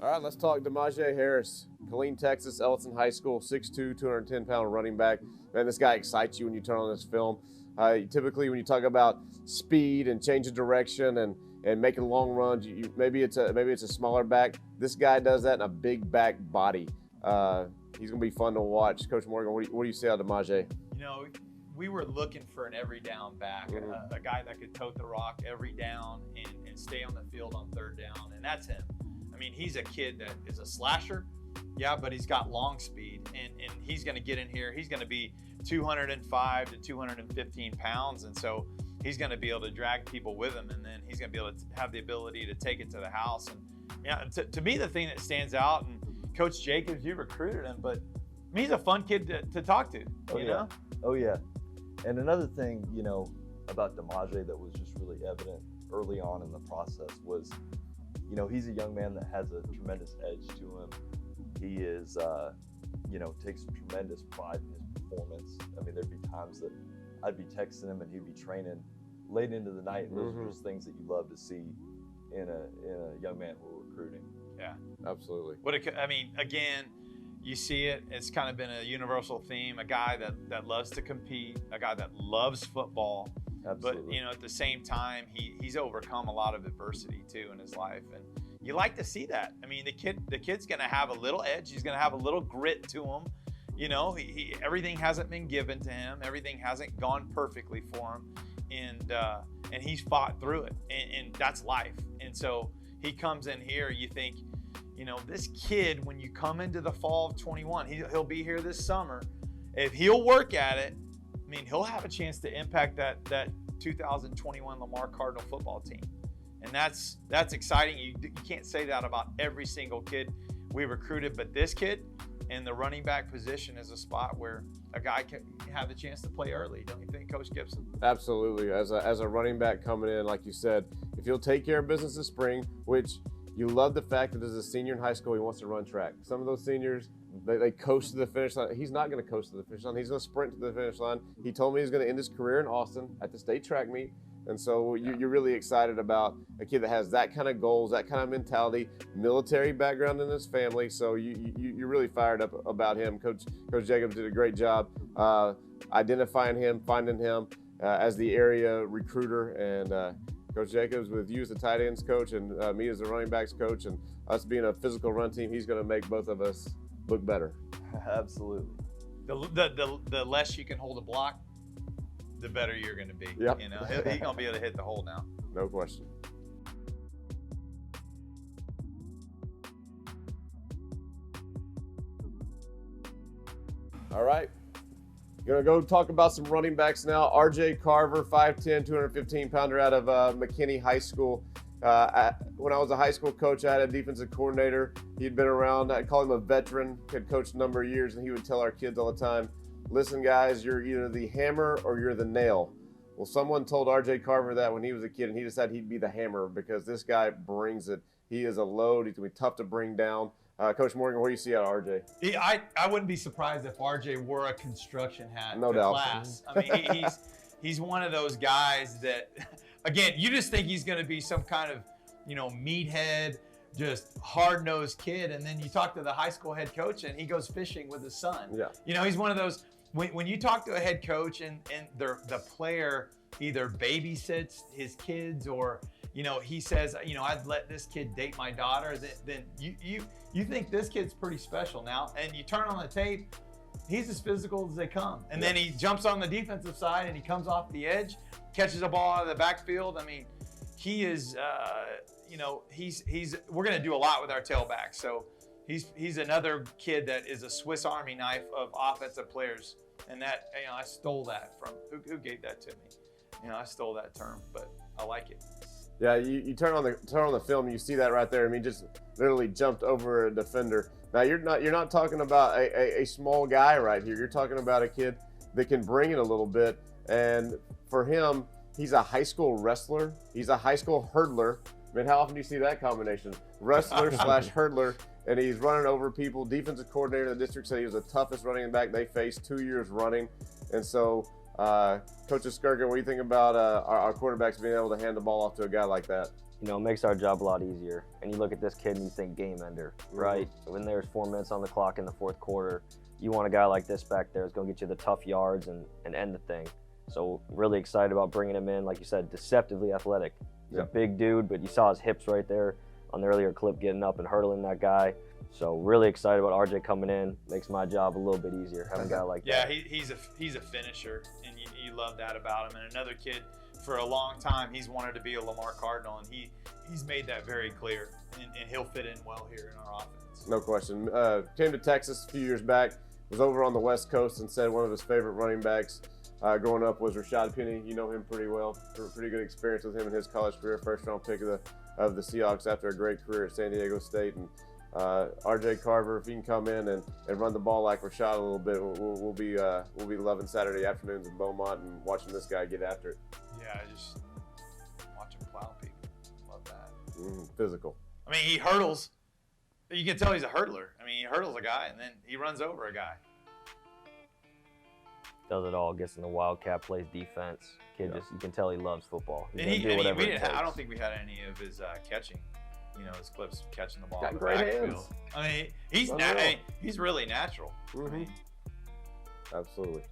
All right, let's talk DeMaje Harris, Killeen, Texas, Ellison High School, 6'2", 210-pound running back. Man, this guy excites you when you turn on this film. Typically, when you talk about speed and change of direction and making long runs, maybe it's a smaller back. This guy does that in a big back body. He's going to be fun to watch. Coach Morgan, what do you say out of DeMaje? You know, we were looking for an every down back, a guy that could tote the rock every down and stay on the field on third down, and that's him. I mean, he's a kid that is a slasher, yeah, but he's got long speed, and he's going to get in here. He's going to be 205 to 215 pounds, and so he's going to be able to drag people with him, and then he's going to be able to have the ability to take it to the house. And yeah, to me, the thing that stands out, and Coach Jacobs, you recruited him, but he's a fun kid to talk to, you know? Oh, yeah. And another thing, you know, about DeMaje that was just really evident early on in the process was, you know, he's a young man that has a tremendous edge to him. He is, you know, takes tremendous pride in his performance. I mean, there'd be times that I'd be texting him and he'd be training late into the night. And those are just things that you love to see in a young man we're recruiting. Yeah, absolutely. I mean, again, you see it. It's kind of been a universal theme. A guy that loves to compete, a guy that loves football. Absolutely. But, you know, at the same time, he's overcome a lot of adversity, too, in his life. And you like to see that. I mean, the kid's going to have a little edge. He's going to have a little grit to him. You know, everything hasn't been given to him. Everything hasn't gone perfectly for him. And he's fought through it. And that's life. And so he comes in here, you think, you know, this kid, when you come into the fall of 21, he'll be here this summer. If he'll work at it, I mean, he'll have a chance to impact that 2021 Lamar Cardinal football team. And that's exciting. You can't say that about every single kid we recruited, but this kid in the running back position is a spot where a guy can have the chance to play early. Don't you think, Coach Gibson? Absolutely. As a running back coming in, like you said, if he'll take care of business this spring, which you love the fact that as a senior in high school, he wants to run track. Some of those seniors, they coast to the finish line. He's not going to coast to the finish line. He's going to sprint to the finish line. He told me he's going to end his career in Austin at the state track meet. And so you're really excited about a kid that has that kind of goals, that kind of mentality, military background in his family. So you're really fired up about him. Coach Jacobs did a great job identifying him, finding him as the area recruiter. And Coach Jacobs, with you as the tight ends coach and me as the running backs coach and us being a physical run team, he's going to make both of us look better. Absolutely. The less you can hold a block, the better you're going to be. Yep. You know, he's going to be able to hit the hole now. No question. All right. Going to go talk about some running backs now. RJ Carver, 5'10", 215-pounder out of McKinney High School. When I was a high school coach, I had a defensive coordinator. He'd been around. I'd call him a veteran. Had coached a number of years, and he would tell our kids all the time, listen, guys, you're either the hammer or you're the nail. Well, someone told RJ Carver that when he was a kid, and he decided he'd be the hammer because this guy brings it. He is a load. He's going to be tough to bring down. Coach Morgan, what do you see out of RJ? I wouldn't be surprised if RJ wore a construction hat no to doubt. class. I mean, he's one of those guys that, again, you just think he's going to be some kind of, you know, meathead, just hard-nosed kid, and then you talk to the high school head coach, and he goes fishing with his son. Yeah. You know, he's one of those, when you talk to a head coach and the player either babysits his kids or, you know, he says, you know, I'd let this kid date my daughter, then you think this kid's pretty special now, and you turn on the tape, he's as physical as they come. And then he jumps on the defensive side and he comes off the edge, catches a ball out of the backfield. I mean, he is, you know, we're going to do a lot with our tailbacks. So he's another kid that is a Swiss Army knife of offensive players. And that, you know, I stole that from, who gave that to me? You know, I stole that term, but I like it. Yeah, you turn on the film, you see that right there. I mean, just literally jumped over a defender. Now you're not talking about a small guy right here. You're talking about a kid that can bring it a little bit. And for him, he's a high school wrestler. He's a high school hurdler. I mean, how often do you see that combination? Wrestler / hurdler, and he's running over people. Defensive coordinator in the district said he was the toughest running back they faced 2 years running. And so Coach Skirkin, what do you think about our quarterbacks being able to hand the ball off to a guy like that? You know, it makes our job a lot easier. And you look at this kid and you think game ender, right? When there's 4 minutes on the clock in the fourth quarter, you want a guy like this back there who's going to get you the tough yards and end the thing. So really excited about bringing him in. Like you said, deceptively athletic. He's a big dude, but you saw his hips right there on the earlier clip getting up and hurdling that guy. So really excited about RJ coming in. Makes my job a little bit easier having a guy like that. Yeah, he's a finisher, and you love that about him. And another kid, for a long time, he's wanted to be a Lamar Cardinal, and he's made that very clear, and he'll fit in well here in our offense. No question. Came to Texas a few years back, was over on the West Coast, and said one of his favorite running backs growing up was Rashad Penny. You know him pretty well. Pretty good experience with him in his college career. First-round pick of the Seahawks after a great career at San Diego State. And RJ Carver, if he can come in and run the ball like Rashad a little bit, we'll be loving Saturday afternoons in Beaumont and watching this guy get after it. Yeah, just watch him plow people. Love that. Physical. I mean, he hurdles. You can tell he's a hurdler. I mean, he hurdles a guy, and then he runs over a guy. Does it all, gets in the wildcat, plays defense. Kid just, you can tell he loves football. And I don't think we had any of his catching. You know, his clips catching the ball. Got in the great backfield. hands. I mean, he's really natural. I mean, Absolutely.